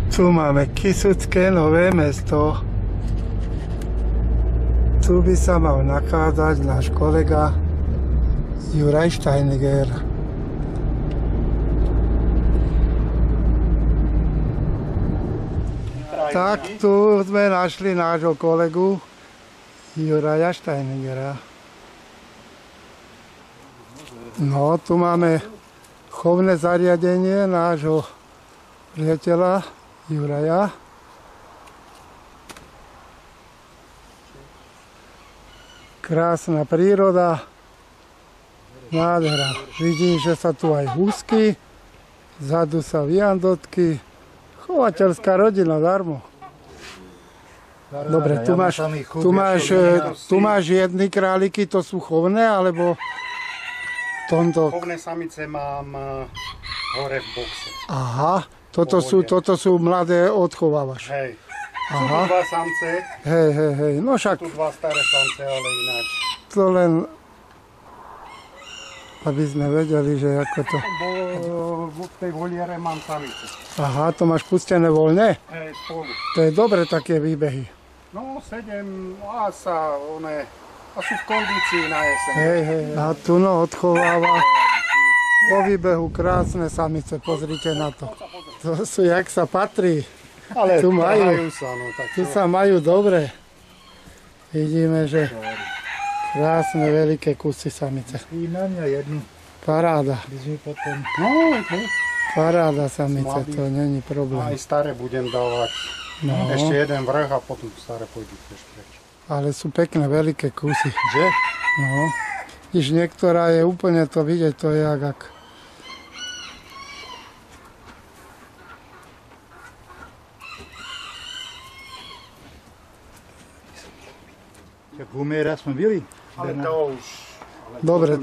Tu máme Kysucké Nové Mesto. Tu by sa mal nachádzať náš kolega Juraj Steinegger. Tak tu sme našli nášho kolegu Juraja Steinegera. No, tu máme chovné zariadenie nášho priateľa Juraja. Krásna príroda, nádhera. Vidím, že sa tu aj husky, vzadu sa viandotky, chovateľská rodina, darmo. Dobre, tu máš jedny králiky, to sú chovné, alebo tomto? Chovné samice mám hore v boxe. Aha, toto sú mladé, odchovávaš. Hej. Aha. Sú tu dva samce. Hej, no však... Sú tu dva staré samce, ale ináč. To len... aby sme vedeli, že ako to... Bo v tej voliere mám samice. Aha, to máš pustené voľné? Hej, spolu. To je dobre také výbehy. No, 7 a sú v kondícii na jeseň. Hej, a tu no odchováva po výbehu krásne samice, pozrite na to. To sú, jak sa patrí. Ale tu sa majú dobre. Vidíme, že krásne veľké kusy samice. I na mňa jednu. Paráda. No, paráda samice, to není problém. Aj staré budem dávať. No. Ešte jeden vrch a potom staré pôjdu tiež preč. Ale sú pekné veľké kusy. Že? No. Když niektorá je úplne to vidieť, to je jak... Jak umiera sme byli. Ale to už... Dobre,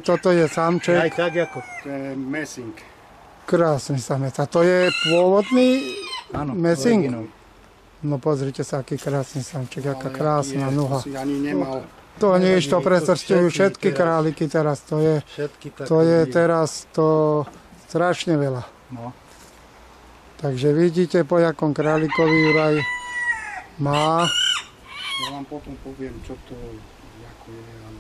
toto je samček. Aj tak ako. To je mesing. Krásny samec. A to je pôvodný mesing? Originál. No pozrite sa, aký krásny samček, aká krásna noha. To si ani nemal. To nič, to presrstujú všetky králiky teraz. To je teraz to strašne veľa. No. Takže vidíte, po jakom králikovi Juraj má. Ja vám potom poviem, čo to ako je. Ale...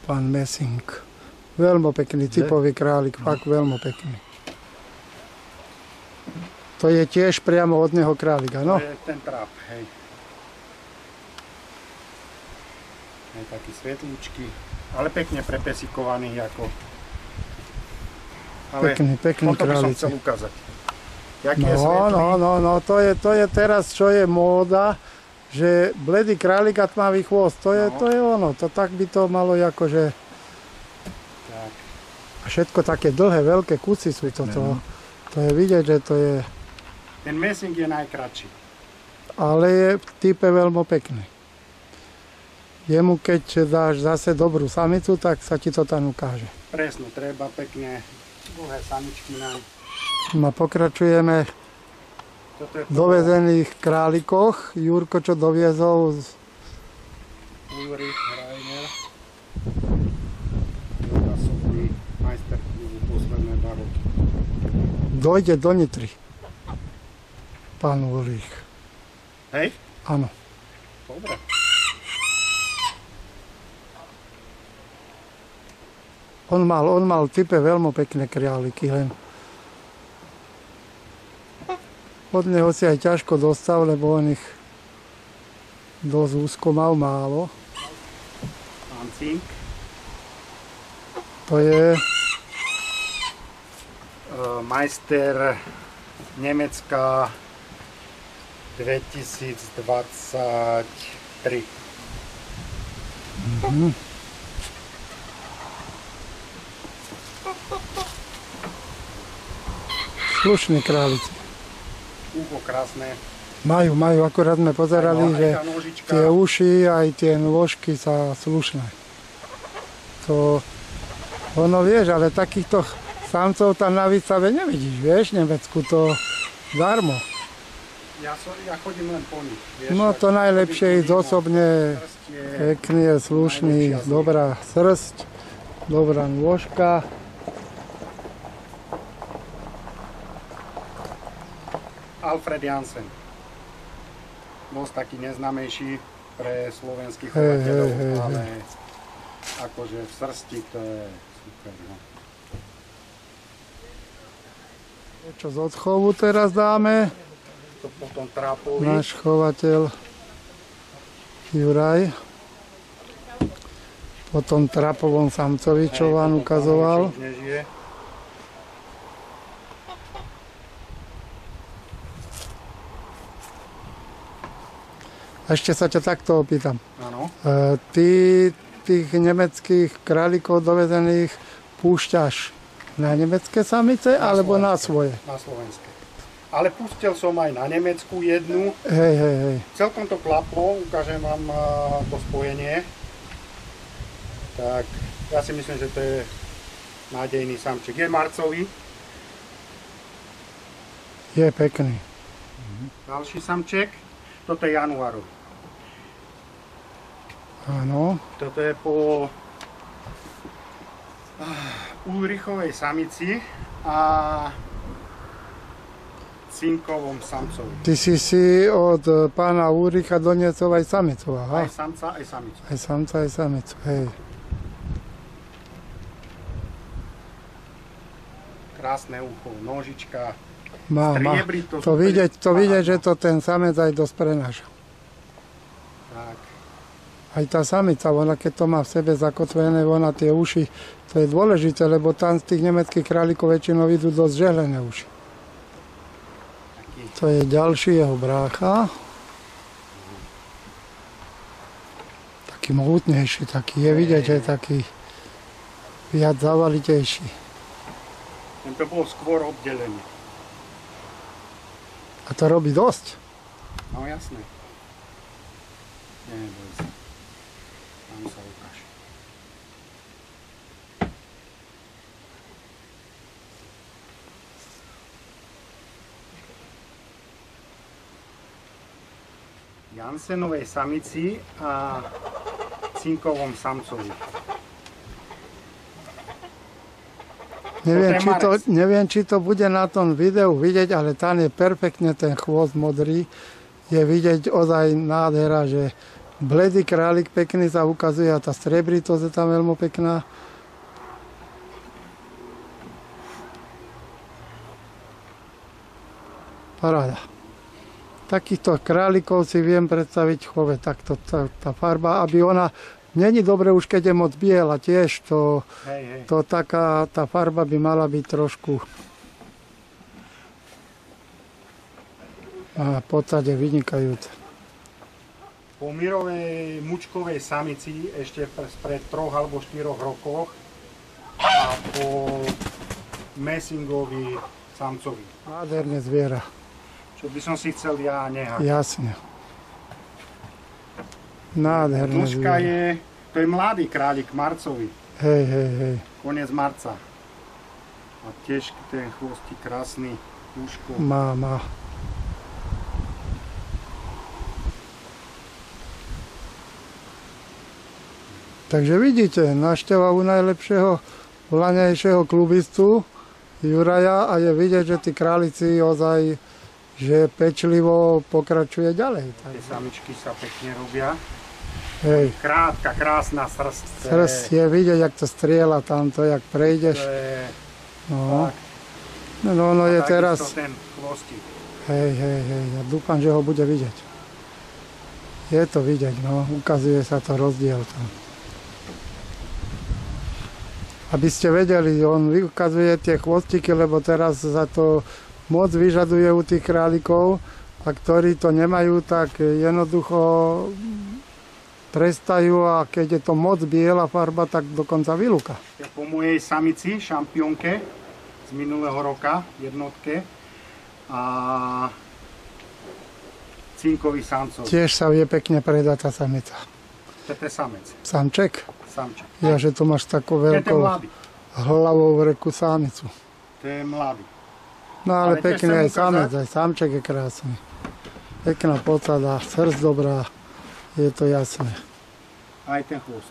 Pán Mesing. Veľmi pekný, typový králik, fakt veľmi pekný. To je tiež priamo od neho králika, no? To je ten tráp, hej. Je taký svetlúčky, ale pekne prepesikovaný ako... Ale pekný toto by som králici. chcel ukázať. Jaký je svetlý? No, to je teraz, čo je móda, že bledý králik a tmavý chvost, to je ono, to tak by to malo akože... Tak. A všetko také dlhé, veľké kusy sú toto. To je vidieť, že to je... Ten mesing je najkratší. Ale je v type veľmi pekný. Jemu, keď dáš zase dobrú samicu, tak sa ti to tam ukáže. Presne, treba pekne dlhé samičky na... No pokračujeme v dovezených králikoch. Jurko, čo doviezol z... Ulrich Rainer. Dvojnásobný majster klubu posledné 2 roky. Dojde do Nitry. Pán Ulrich. Hej? Áno. Dobre. On mal v type veľmi pekné králiky, len od neho si aj ťažko dostal, lebo on ich dosť úzko mal málo. Lancing. To je majster Nemecka 2023. slušní králici. Ucho krásne. Majú, akurát sme pozerali, že tie uši aj tie nôžky sa slušné. To, ono vieš, ale takýchto samcov tam na výstave nevidíš, vieš, v Nemecku to darmo. Ja chodím len po nich. Vieš, No to najlepšie ísť osobne, pekný je, slušný, dobrá srst, dobrá nôžka. Alfred Jansen. Dosť taký neznámejší pre slovenských chovateľov, ale akože v srsti to je super. No. Čo z odchovu teraz dáme? To potom trápovi. Náš chovateľ Juraj. Po tom trapovom samcovi, čo vám ukazoval. A ešte sa ťa takto opýtam. Áno. Ty tých nemeckých králikov dovezených púšťaš na nemecké samice alebo na svoje? Na slovenské. Ale pustil som aj na Nemecku jednu. Hej. Celkom to klaplo, ukážem vám to spojenie. Tak, ja si myslím, že to je nádejný samček. Je marcový. Je pekný. Ďalší samček. Toto je januárový. Áno. Toto je po Ulrichovej samici a cinkovom samcovi. Ty si od pána Ulricha doniesol aj samicu, aha? Aj samca, aj samicu. Aj samca, aj samicu, hej. Krásne ucho, nožička. Má. Striebrito, To vidieť, že to ten samec aj dosť prenáša. Tak. Aj tá samica, ona keď to má v sebe zakotvené, ona tie uši, to je dôležité, lebo tam z tých nemeckých králikov väčšinou idú dosť žehlené uši. To je ďalší jeho brácha. Taký mohutnejší, taký je vidieť, že je taký viac zavalitejší. Tento bol skôr oddelený. A to robí dosť. No jasné. Neboj sa. Tam sa ukáž. Jansenovej samici a cinkovom samcovi. Neviem, či to bude na tom videu vidieť, ale tam je perfektne ten chvost modrý. Je vidieť ozaj nádhera, že bledý králik pekný sa ukazuje a tá strebritosť je tam veľmi pekná. Paráda. Takýchto králikov si viem predstaviť v chove, takto tá farba, aby ona... Není dobre už, keď je moc biela tiež, to taká, tá farba by mala byť trošku v podstate vynikajúca. Po mirovej mučkovej samici ešte pred 3 alebo 4 rokoch a po messingovi samcovi. Nádherné zviera. Čo by som si chcel ja nehať. Jasne. Nádherné Dĺžka zviera. To je mladý králik, marcový. Hej. Koniec marca. A tiež ten chvostík krásny, uško. Má. Takže vidíte, návšteva u najlepšieho, vlaňajšieho klubistu Juraja a je vidieť, že tí králici ozaj, že pečlivo pokračuje ďalej. Tie samičky sa pekne robia. Hej. Krátka, krásna srst. Srst je vidieť, jak to strieľa tamto, jak prejdeš. To je... No. Tak. No, ono je teraz... ten chvostík. Hej, ja dúfam, že ho bude vidieť. Je to vidieť, no, ukazuje sa to rozdiel tam. Aby ste vedeli, on ukazuje tie chvostiky, lebo teraz sa to moc vyžaduje u tých králikov a ktorí to nemajú, tak jednoducho prestajú a keď je to moc biela farba, tak dokonca vylúka. Po mojej samici, šampiónke z minulého roka, jednotke a cinkový samcov. Tiež sa vie pekne predať tá samica. To je samec. Samček? Samček. Ja, že tu máš takú veľkou hlavou reku samicu. To je mladý. No ale pekný aj samec, aj samček je krásny. Pekná podsada, srdc dobrá, je to jasné. Aj ten chvost.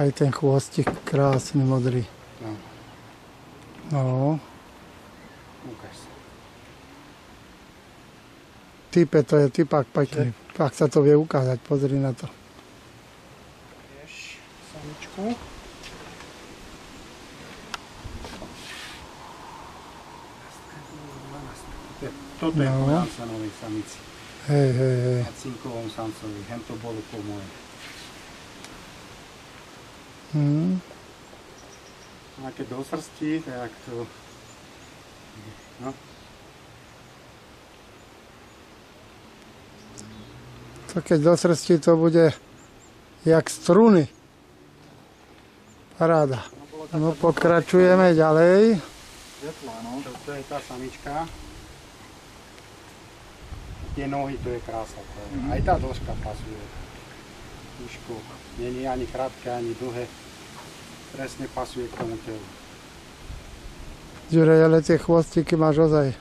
Aj ten chvostík krásny, modrý. No. Ukáž sa. type, to je typák pekný. Ak sa to vie ukázať, pozri na to. Tiež samičku. Toto je po Jansenovej samici. Hej, hej, hej. A cinkovom samcovi. Hento bolo po moje. A keď do srsti, tak to... No. To keď do srsti, to bude jak struny. Paráda. No pokračujeme ďalej. Svetlá, no. To je tá samička. Tie nohy, to je krása. To je. Aj tá dĺžka pasuje. Uško. Nie je ani krátke, ani dlhé. Presne pasuje k tomu telu. Ďurej, ale tie chvostiky máš ozaj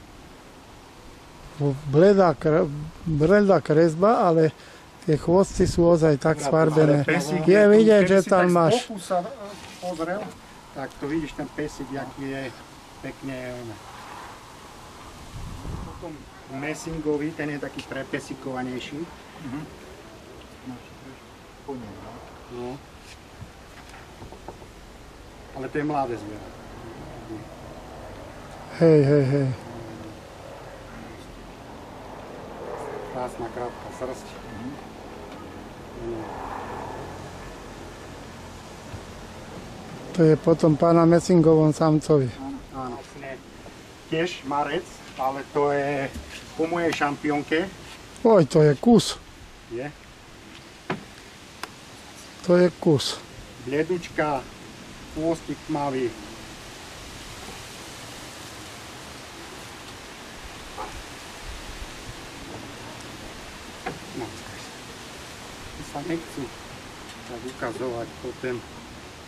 bledá kresba, ale tie chvosty sú ozaj tak sfarbené. Je vidieť, že tam máš. Keď si tak z boku sa pozrel, tak to vidíš ten pesík, aký je pekne. Potom messingový, ten je taký prepesikovanejší. No. Ale to je mladé zviera. Hej, hej, hej. Krásna krátka srst. To je potom pána Messingovom samcovi. Áno. Tiež marec, ale to je po mojej šampiónke. Oj, to je kus. Je. To je kus. Bledučka, chvostík tmavý. No, sa nechcú tak ukazovať potom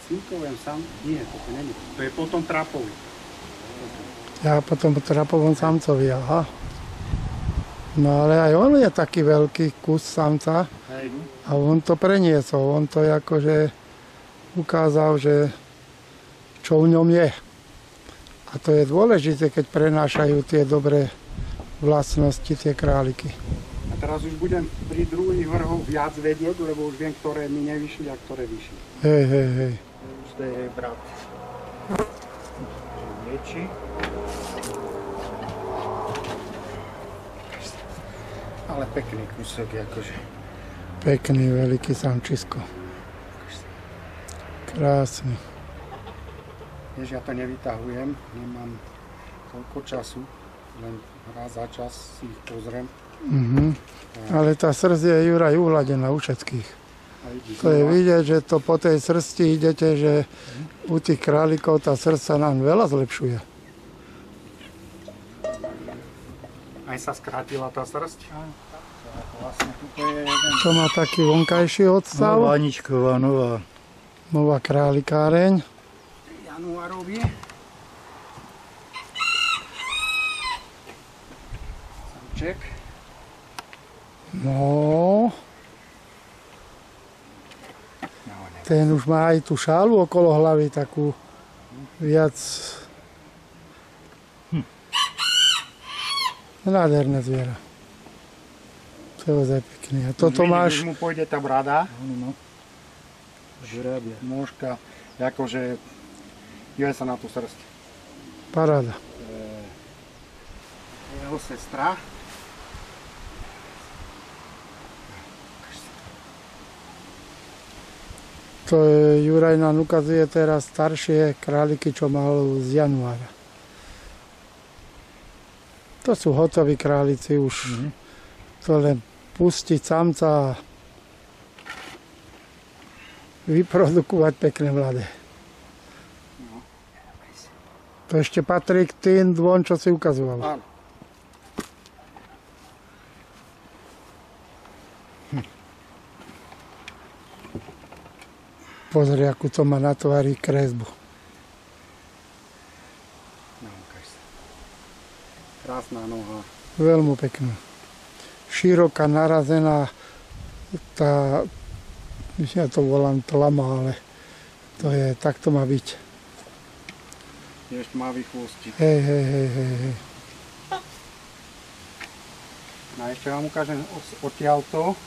cinkovém sam. Nie, toto není. To je potom trapový. Ja potom trapovom samcovi, aha. No ale aj on je taký veľký kus samca. Hej. A on to preniesol. On to akože ukázal, že čo v ňom je. A to je dôležité, keď prenášajú tie dobré vlastnosti, tie králiky. A teraz už budem pri druhých vrhoch viac vedieť, lebo už viem, ktoré mi nevyšli a ktoré vyšli. Hej, hej, hej. Už to je brat. Väčší. Ale pekný kúsok, akože. Pekný, veľký samčisko. Krásny. Vieš, ja to nevytahujem, nemám toľko času, len raz za čas si ich pozriem. Ale tá srst je, Juraj, uhladená u všetkých. To je vidieť, že to po tej srsti idete, že u tých králikov tá srst sa nám veľa zlepšuje. Aj sa skrátila tá srst. Vlastne tuto je jeden. To má taký vonkajší odstav. Nová Aničková, nová. Nová králikáreň. Januárovie. Samček. No. Ten už má aj tú šálu okolo hlavy, takú viac... Nádherné zviera. To je ozaj pekný. A toto máš... Už mu pôjde tá brada. No. Žurábia. Môžka, akože dívaj sa na tú srst. Paráda. Jeho sestra. To je, Juraj nám ukazuje teraz staršie králiky, čo mal z januára. To sú hotoví králici už. To len pustiť samca a vyprodukovať pekné mladé. To ešte patrí k tým dvom, čo si ukazoval. Áno. Pozri, akú to má na tvári kresbu. No, ukáž sa. Krásna noha. Veľmi pekná. Široká, narazená, tá, ja to volám tlama, ale to je, tak to má byť. Je tmavý chvostík. Hej. No a ešte vám ukážem odtiaľto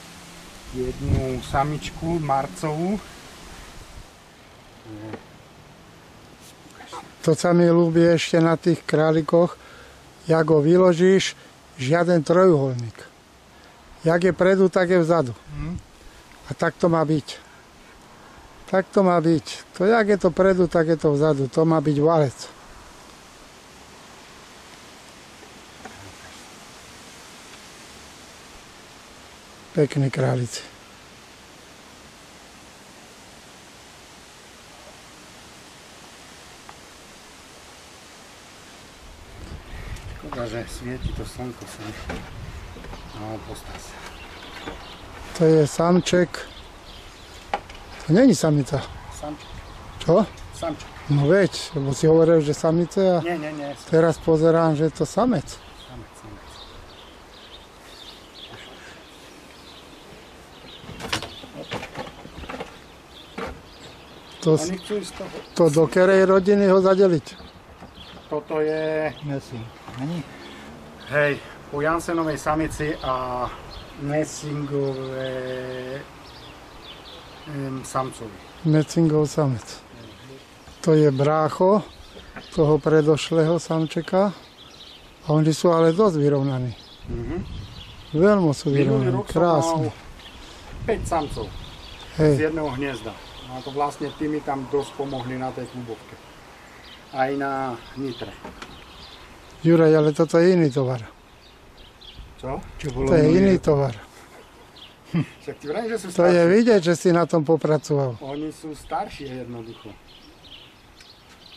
jednu samičku marcovú. To sa mi ľúbi ešte na tých králikoch, jak ho vyložíš, žiaden trojuholník. Jak je predu, tak je vzadu. A tak to má byť. Tak to má byť. To jak je to predu, tak je to vzadu. To má byť valec. Pekní králici. Škoda, že svieti to slnko sa. No, postav sa. To je samček. To není samica. Samček. Čo? Samček. No veď, lebo si hovoril, že samice a Nie. teraz pozerám, že je to samec. Samec. To, Oni chcú ísť toho. to do kerej rodiny ho zadeliť? Toto je, Messing. Není? hej, po Jansenovej samici a Messingové samcovi. Messingov samec. To je brácho toho predošlého samčeka. A oni sú ale dosť vyrovnaní. Veľmi sú Minulý vyrovnaní. rok som mal Krásne. 5 samcov z Hej, jedného hniezda. A to vlastne tí mi tam dosť pomohli na tej klubovke. Aj na Nitre. Juraj, ale toto je iný tovar. Čo? Čo bolo To je minulý iný rok? tovar. Však ti vrajím, že sú To je starší. vidieť, že si na tom popracoval. Oni sú staršie jednoducho.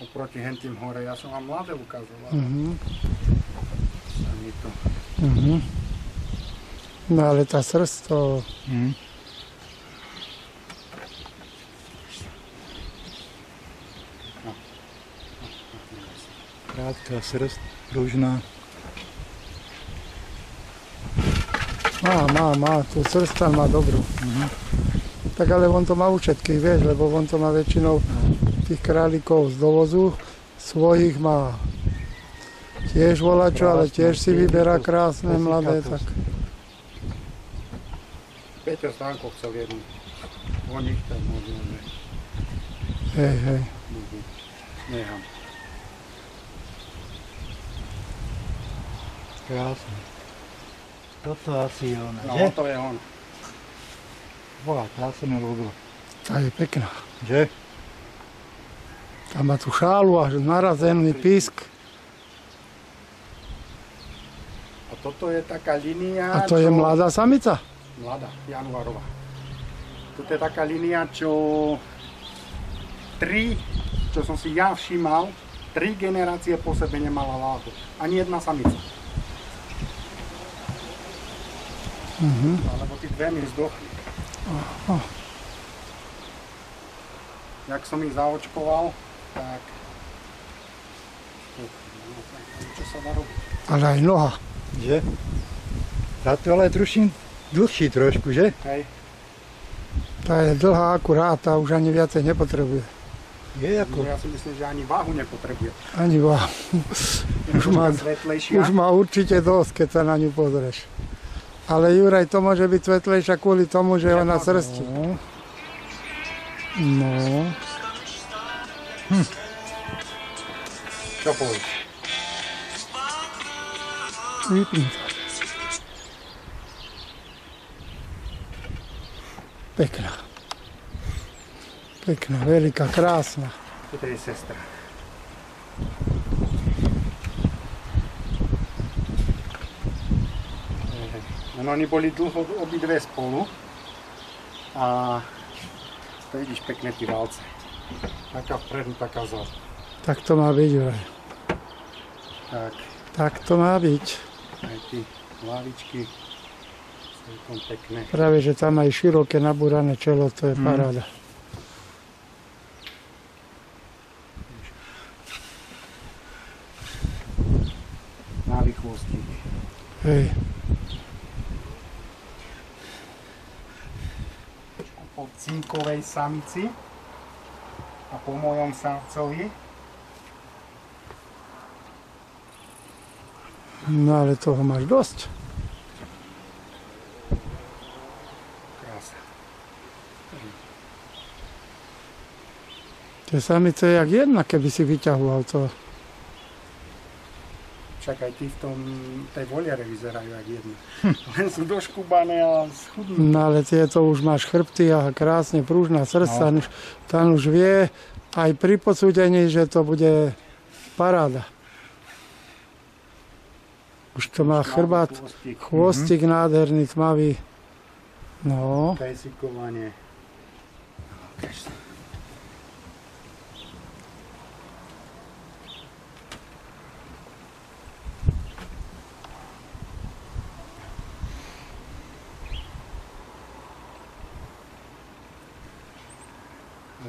Oproti hentým hore. Ja som vám mladé ukazoval. Sa mi to... No ale tá srst to... Krátká srst, pružná. Má, tú srst tam má dobrú. Tak ale on to má u všetkých, vieš, lebo on to má väčšinou tých králikov z dovozu, svojich má tiež volačo, ale tiež si vyberá krásne, mladé, tak. Peťo Stanko chcel jednu. O nich tam možno, že Hej. nechám. Krásne. Toto asi je ona, No, že? to je on. Boha, tá sa mi ľúbila. Tá je pekná. Že? Tam má tú šálu až narazený písk. A toto je taká línia, A to je mladá samica? Mladá, januárová. Toto je taká línia, čo som si ja všímal, 3 generácie po sebe nemala váhu. Ani jedna samica. Alebo tí dve mi zdochli. Jak som ich zaočkoval, tak... Čo sa dá robiť? Ale aj noha. Že? Táto ale truším dlhší trošku, že? Hej. Tá je dlhá akurát a už ani viacej nepotrebuje. Je ako... Ja si myslím, že ani váhu nepotrebuje. Ani váhu. Svetlejšia. Už má určite dosť, keď sa na ňu pozrieš. Ale Juraj, to môže byť svetlejšia kvôli tomu, že je ona srsti. No. Čo povieš? Vypni to. Pekná. Pekná, veľká, krásna. Toto je sestra. No oni boli dlho obidve spolu a to vidíš pekné tí valce. Taká vpredu, taká vzadu. Tak to má byť, Juraj. Tak, Tak to má byť. aj tí hlavičky celkom pekné. Práve, že tam aj široké nabúrané čelo, to je paráda. Mávy chvostík. Hej. Po cinkovej samici a po mojom samcovi. No ale toho máš dosť. Tie samice je jak jedna, keby si vyťahoval to. Však aj tí v tej voliare vyzerajú jak jedno. Len sú doškubané a schudnú. No ale tieto už máš chrbty a krásne prúžna srdca. Tam už vie aj pri posúdení, že to bude paráda. Už to má chrbát, chvostík nádherný, tmavý. No. Pesikovanie.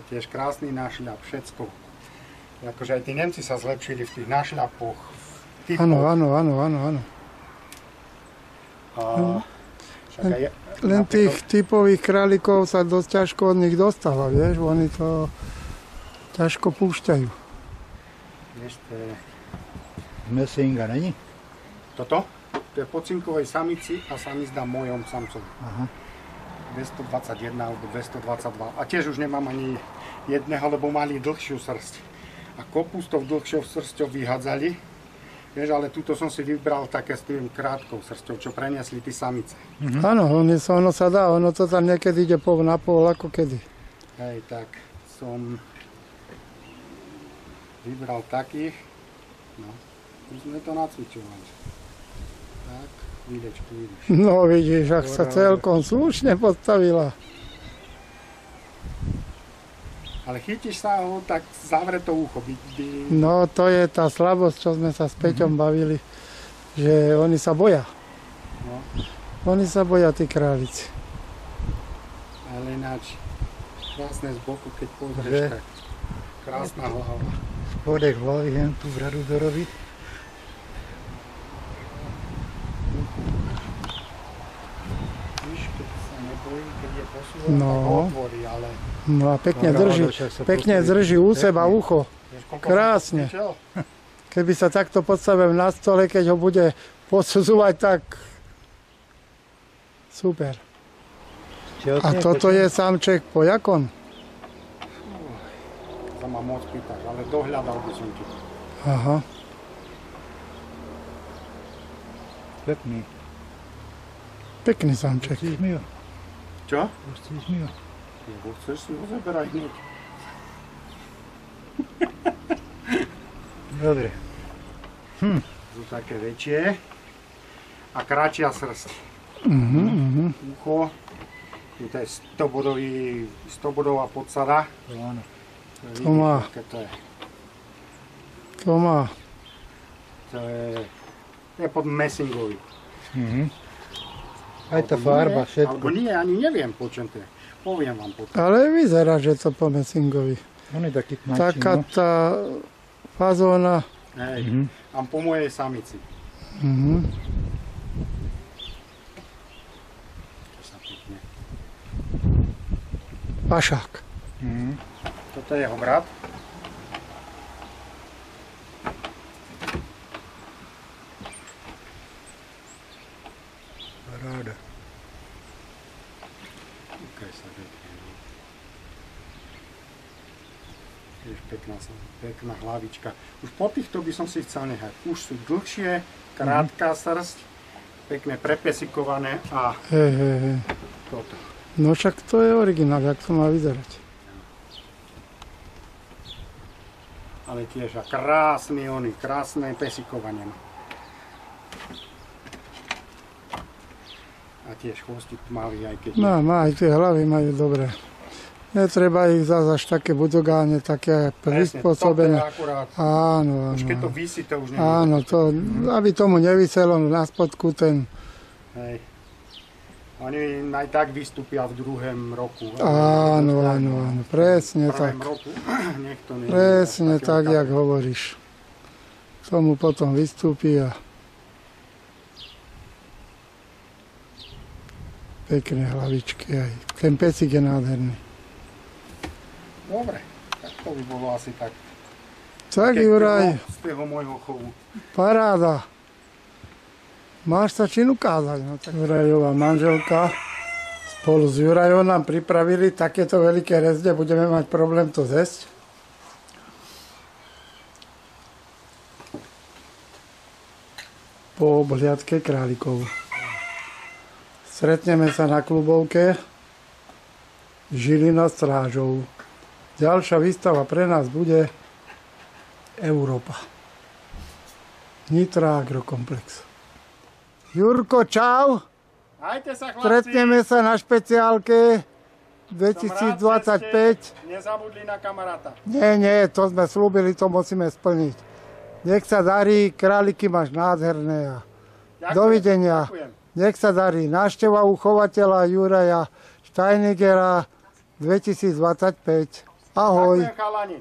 Tiež krásny nášľap, všetko. Akože aj tí Nemci sa zlepšili v tých nášľapoch. Áno. Len tých typových králikov sa dosť ťažko od nich dostáva, vieš, oni to ťažko púšťajú. Vieš, to je... Mesinga není? Toto? To je po cinkovej samici a samizda mojom samcovi. Aha. 221 alebo 222. A tiež už nemám ani jedného, lebo mali dlhšiu srsť. A kopu s tou dlhšou srsťou vyhádzali. Vieš, ale túto som si vybral také s tým krátkou srsťou, čo preniesli tí samice. Áno, ono sa dá, ono to tam niekedy ide pol na pol, ako kedy. Hej, tak som vybral takých. No, už sme to nacvičovali. Tak, chvíľečku, vidíš. No vidíš, ak sa celkom slušne postavila. Ale chytíš sa ho, tak zavre to ucho. No to je tá slabosť, čo sme sa s Peťom bavili, že oni sa boja. No. Oni sa boja, tí králici. Ale ináč, krásne z boku, keď pozrieš, Že? tak krásna hlava. Spodek hlavy hen tu v Raduzorovi. Víš, keď sa nebojí, keď je posúva, No. tak ho otvorí, ale... No a pekne No, drží, však sa pekne postaví. drží u seba Pekne. ucho. Vieš, koľko Krásne. som to cvičil? Keby sa takto postavil na stole, keď ho bude posudzovať, tak super. A toto je samček pojakon? Sa ma moc pýtaš, ale dohľadal by som ti. Aha. Pekný. Pekný samček. Chceš mi ho? Čo? Chceš mi ho? Lebo chceš si ho zaberať hneď. Dobre. Sú také väčšie a kratšia srst. Ucho, tu je 100-bodová podsada. Áno. To má. Aké to je. To má. To je pod mesingový. Aj tá farba, všetko. Alebo nie, ani neviem, po čom to je. Poviem vám potom. Ale vyzerá, že to po mesingovi. On je taký tmavší, Taká no. tá fazóna. Hej, a po mojej samici. To sa pekne. Pašák. Toto je jeho brat. Paráda. Ukaj sa pekne. Tiež pekná hlavička. Už po týchto by som si chcel nehať. Už sú dlhšie, krátka srst, pekne prepesikované a Hej. toto. No však to je originál, jak to má vyzerať. Ale tiež a krásne pesikovanie. A tiež chvostík tmavý, aj keď... No, aj tie hlavy majú dobré. Netreba ich zase až také budogáne, také prispôsobené. Toto je akurát, Áno, už keď to áno. visí, to už nebude. Áno, to, aby tomu nevyselo na spodku ten... Hej. Oni aj tak vystúpia v druhém roku. Áno, presne V prvom tak. roku, nech to nie je Presne až také tak, odtápe. jak hovoríš. Tomu potom vystúpi a... Pekné hlavičky aj. Ten pesík je nádherný. Dobre, tak to by bolo asi tak. Tak, Keď Juraj, z toho môjho chovu. paráda. Máš sa čím ukázať. No, tak Jurajová manželka spolu s Jurajom nám pripravili takéto veľké rezde. Budeme mať problém to zjesť. po obhliadke králikov. Stretneme sa na klubovke Žilina strážov. Ďalšia výstava pre nás bude Európa. Nitra Agrokomplex. Jurko, čau! Majte sa, chlapci! Stretneme sa na špeciálke Som rád, že 2025. ste nezabudli na kamaráta. Nie, to sme slúbili, to musíme splniť. Nech sa darí, králiky máš nádherné. Ďakujem, Dovidenia. ďakujem. Nech sa darí. Návšteva u chovateľa Juraja Steinigera 2025. Ahoj. Ďakujem, chalani.